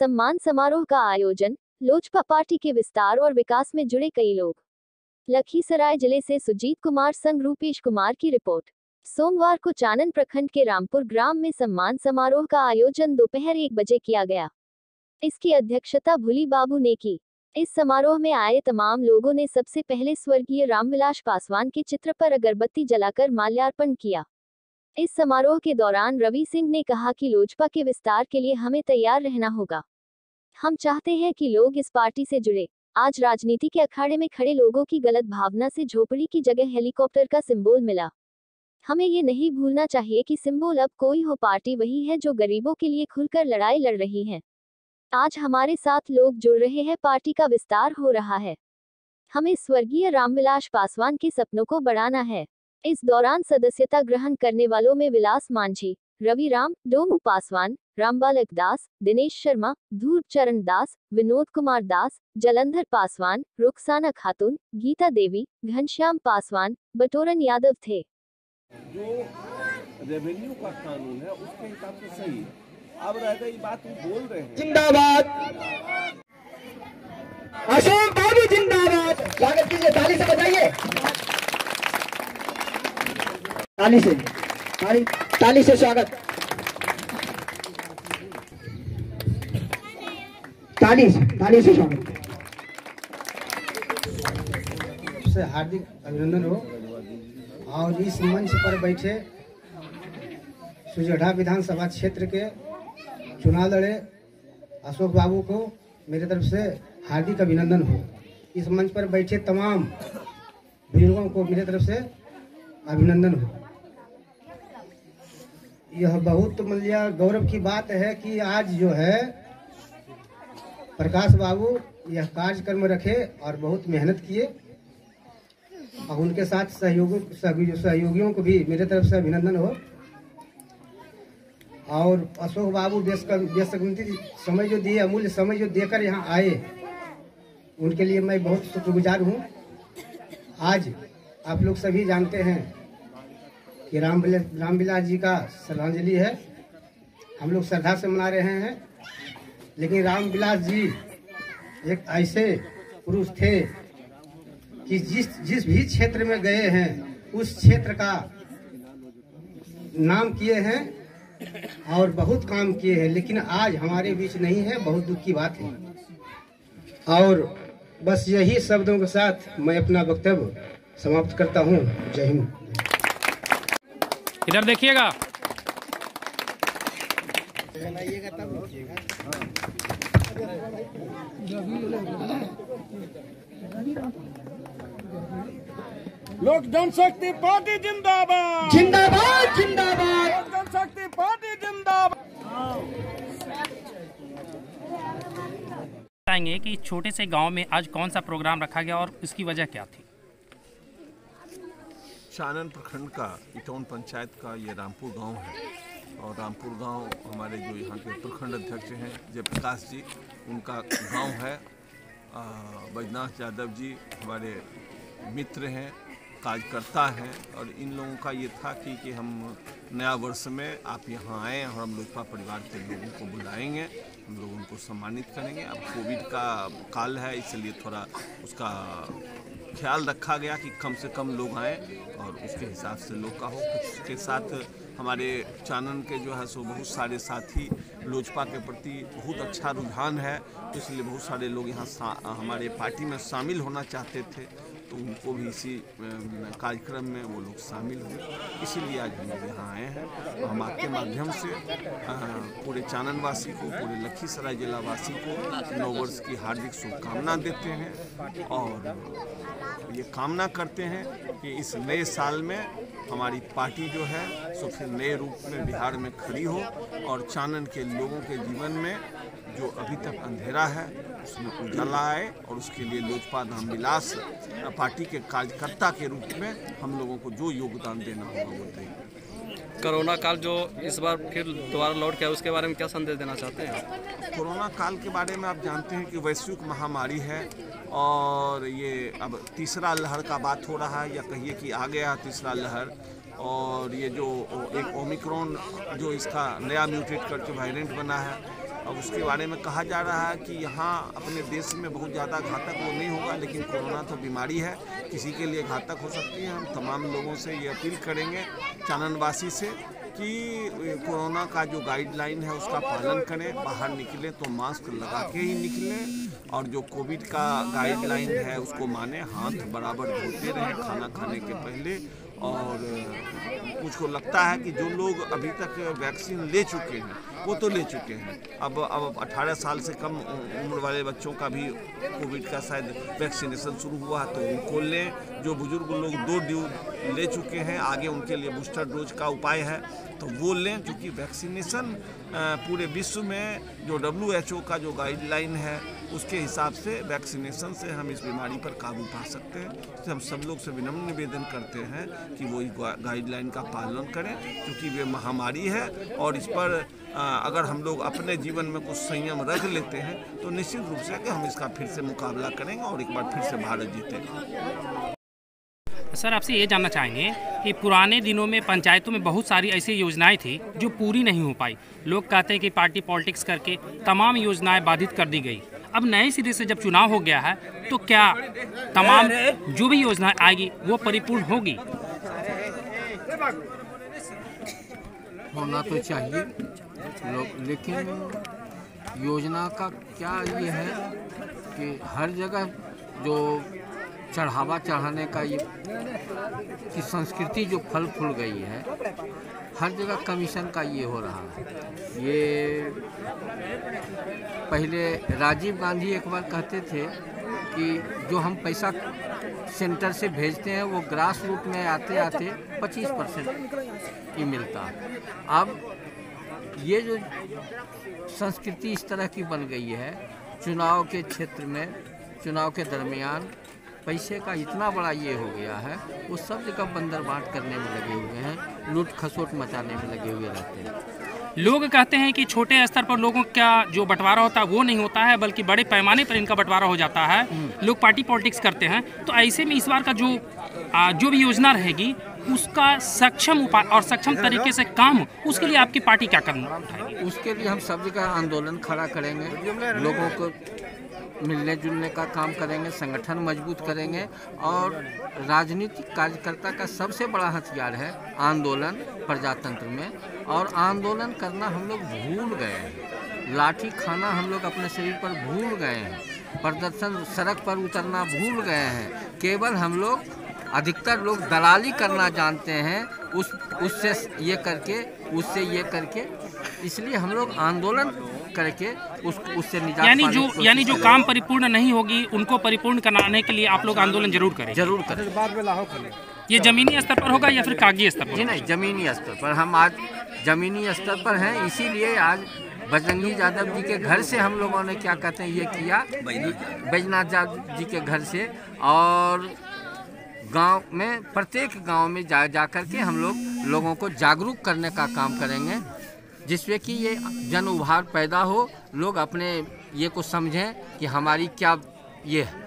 सम्मान समारोह का आयोजन, लोजपा पार्टी के विस्तार और विकास में जुड़े कई लोग। लखीसराय जिले से सुजीत कुमार संग रूपेश कुमार की रिपोर्ट। सोमवार को चानन प्रखंड के रामपुर ग्राम में सम्मान समारोह का आयोजन दोपहर 1 बजे किया गया। इसकी अध्यक्षता भूली बाबू ने की। इस समारोह में आए तमाम लोगों ने सबसे पहले स्वर्गीय रामविलास पासवान के चित्र पर अगरबत्ती जलाकर माल्यार्पण किया। इस समारोह के दौरान रवि सिंह ने कहा कि लोजपा के विस्तार के लिए हमें तैयार रहना होगा। हम चाहते हैं कि लोग इस पार्टी से जुड़े। आज राजनीति के अखाड़े में खड़े लोगों की गलत भावना से झोपड़ी की जगह हेलीकॉप्टर का सिंबल मिला। हमें ये नहीं भूलना चाहिए कि सिंबल अब कोई हो, पार्टी वही है जो गरीबों के लिए खुलकर लड़ाई लड़ रही है। आज हमारे साथ लोग जुड़ रहे हैं, पार्टी का विस्तार हो रहा है। हमें स्वर्गीय रामविलास पासवान के सपनों को बढ़ाना है। इस दौरान सदस्यता ग्रहण करने वालों में विलास मांझी, रवि राम, डोमू पासवान, रामबालक दास, दिनेश शर्मा, धूर्प चरण दास, विनोद कुमार दास, जलंधर पासवान, रुखसाना खातून, गीता देवी, घनश्याम पासवान, बटोरन यादव थे। जो रेवेन्यू का कानून है उसके हिसाब से सही है। अब रह गई बात, वो बोल रहे हैं जिंदाबाद, अशोक बाबू जिंदाबाद। स्वागत कीजिए, ताली से बजाइए, ताली से, ताली से स्वागत, ताली से स्वागत। से हार्दिक अभिनंदन हो। और इस मंच पर बैठे सुजढ़ा विधानसभा क्षेत्र के चुनाव लड़े अशोक बाबू को मेरे तरफ से हार्दिक अभिनंदन हो। इस मंच पर बैठे तमाम बुजुर्गों को मेरे तरफ से अभिनंदन हो। यह बहुत मूल्य गौरव की बात है कि आज जो है प्रकाश बाबू यह कार्यक्रम रखे और बहुत मेहनत किए, और उनके साथ सहयोगियों को भी मेरे तरफ से अभिनंदन हो। और अशोक बाबू देश कीमती समय जो दिए, अमूल्य समय जो देकर यहाँ आए, उनके लिए मैं बहुत शुक्रगुजार हूँ। आज आप लोग सभी जानते हैं कि रामविलास जी का श्रद्धांजलि है। हम लोग श्रद्धा से मना रहे हैं, लेकिन रामविलास जी एक ऐसे पुरुष थे कि जिस भी क्षेत्र में गए हैं उस क्षेत्र का नाम किए हैं और बहुत काम किए हैं, लेकिन आज हमारे बीच नहीं है। बहुत दुख की बात है। और बस यही शब्दों के साथ मैं अपना वक्तव्य समाप्त करता हूँ। जय हिंद। इधर देखिएगा। लोक जनशक्ति पार्टी जिंदाबाद, जिंदाबाद, जिंदाबाद, लोक जनशक्ति पार्टी जिंदाबाद। बताएंगे कि छोटे से गांव में आज कौन सा प्रोग्राम रखा गया और इसकी वजह क्या थी? चानन प्रखंड का इटौन पंचायत का ये रामपुर गांव है, और रामपुर गांव हमारे जो यहाँ के प्रखंड अध्यक्ष हैं जयप्रकाश जी, उनका गांव है। बैजनाथ यादव जी हमारे मित्र हैं, कार्यकर्ता हैं, और इन लोगों का ये था कि हम नया वर्ष में आप यहाँ आएँ और हम लोजपा परिवार के लोगों को बुलाएंगे, हम लोग उनको सम्मानित करेंगे। अब कोविड का काल है, इसलिए थोड़ा उसका ख्याल रखा गया कि कम से कम लोग आएँ और उसके हिसाब से लोग का हो। कुछ के साथ हमारे चानन के जो है सो बहुत सारे साथी लोजपा के प्रति बहुत अच्छा रुझान है, तो इसलिए बहुत सारे लोग यहाँ हमारे पार्टी में शामिल होना चाहते थे, तो उनको भी इसी कार्यक्रम में वो लोग शामिल हुए। इसीलिए आज हम लोग यहाँ आए हैं। हम आपके माध्यम से पूरे चाननवासी को, पूरे लखीसराय जिला वासी को नव वर्ष की हार्दिक शुभकामना देते हैं, और ये कामना करते हैं कि इस नए साल में हमारी पार्टी जो है सो फिर नए रूप में बिहार में खड़ी हो, और चानन के लोगों के जीवन में जो अभी तक अंधेरा है उसमें उजाला आए, और उसके लिए लोजपा रामविलास पार्टी के कार्यकर्ता के रूप में हम लोगों को जो योगदान देना होगा वो देंगे। कोरोना काल जो इस बार फिर दोबारा लौट के, उसके बारे में क्या संदेश देना चाहते हैं आप? कोरोना काल के बारे में आप जानते हैं कि वैश्विक महामारी है, और ये अब तीसरा लहर का बात हो रहा है, या कहिए कि आ गया तीसरा लहर। और ये जो एक ओमिक्रॉन जो इसका नया म्यूटेट करके वेरिएंट बना है, और उसके बारे में कहा जा रहा है कि यहाँ अपने देश में बहुत ज़्यादा घातक वो नहीं होगा, लेकिन कोरोना तो बीमारी है, किसी के लिए घातक हो सकती है। हम तमाम लोगों से ये अपील करेंगे, चाननवासी से, कि कोरोना का जो गाइडलाइन है उसका पालन करें, बाहर निकलें तो मास्क लगा के ही निकलें, और जो कोविड का गाइडलाइन है उसको माने, हाथ बराबर धोते रहें खाना खाने के पहले। और मुझको लगता है कि जो लोग अभी तक वैक्सीन ले चुके हैं वो तो ले चुके हैं, अब 18 साल से कम उम्र वाले बच्चों का भी कोविड का शायद वैक्सीनेशन शुरू हुआ है तो उनको लें। जो बुजुर्ग लोग 2 डोज ले चुके हैं, आगे उनके लिए बूस्टर डोज का उपाय है तो वो लें, क्योंकि वैक्सीनेशन पूरे विश्व में जो WHO का जो गाइडलाइन है उसके हिसाब से वैक्सीनेशन से हम इस बीमारी पर काबू पा सकते हैं। तो हम सब लोग से विनम्र निवेदन करते हैं कि वो गाइडलाइन का पालन करें, क्योंकि ये महामारी है और इस पर अगर हम लोग अपने जीवन में कुछ संयम रख लेते हैं तो निश्चित रूप से कि हम इसका फिर से मुकाबला करेंगे और एक बार फिर से भारत जीतेगा। सर, आपसे ये जानना चाहेंगे कि पुराने दिनों में पंचायतों में बहुत सारी ऐसी योजनाएं थी जो पूरी नहीं हो पाई। लोग कहते हैं कि पार्टी पॉलिटिक्स करके तमाम योजनाएं बाधित कर दी गई। अब नए सिरे से जब चुनाव हो गया है तो क्या तमाम जो भी योजनाएं आएगी वो परिपूर्ण होगी? होना तो चाहिए लोग, लेकिन योजना का क्या ये है कि हर जगह जो चढ़ावा चढ़ाने का ये की संस्कृति जो फल फूल गई है, हर जगह कमीशन का ये हो रहा है। ये पहले राजीव गांधी एक बार कहते थे कि जो हम पैसा सेंटर से भेजते हैं वो ग्रास रूट में आते आते 25% ही मिलता है। अब ये जो संस्कृति इस तरह की बन गई है, चुनाव के क्षेत्र में, चुनाव के दरमियान पैसे का इतना बड़ा ये हो गया है, वो सब जगह बंदर बांट करने में लगे हुए हैं, लूट खसोट मचाने में लगे हुए रहते हैं। लोग कहते हैं कि छोटे स्तर पर लोगों का जो बंटवारा होता है वो नहीं होता है, बल्कि बड़े पैमाने पर इनका बंटवारा हो जाता है। लोग पार्टी पॉलिटिक्स करते हैं, तो ऐसे में इस बार का जो भी योजना रहेगी उसका सक्षम उपाय और सक्षम तरीके से काम, उसके लिए आपकी पार्टी क्या करना उठाएगी? उसके लिए हम सब जगह आंदोलन खड़ा करेंगे, लोगों को मिलने जुलने का काम करेंगे, संगठन मजबूत करेंगे। और राजनीतिक कार्यकर्ता का सबसे बड़ा हथियार है आंदोलन प्रजातंत्र में, और आंदोलन करना हम लोग भूल गए हैं, लाठी खाना हम लोग अपने शरीर पर भूल गए हैं, प्रदर्शन सड़क पर उतरना भूल गए हैं। केवल हम लोग, अधिकतर लोग दलाली करना जानते हैं, उससे ये करके, उससे ये करके, इसलिए हम लोग आंदोलन करके उससे निजात यानी जो काम परिपूर्ण नहीं होगी उनको परिपूर्ण कराने के लिए आप लोग आंदोलन जरूर करें। ये जमीनी स्तर पर होगा या फिर कागजी स्तर पर? जी नहीं, जमीनी स्तर पर। हम आज जमीनी स्तर पर हैं, इसीलिए आज बजरंगी यादव जी के घर से हम लोगों ने क्या कहते हैं ये किया, बैजनाथ जी के घर से, और गांव में, प्रत्येक गांव में जा कर के हम लोगों को जागरूक करने का काम करेंगे, जिससे कि ये जन उभार पैदा हो, लोग अपने ये को समझें कि हमारी क्या ये है।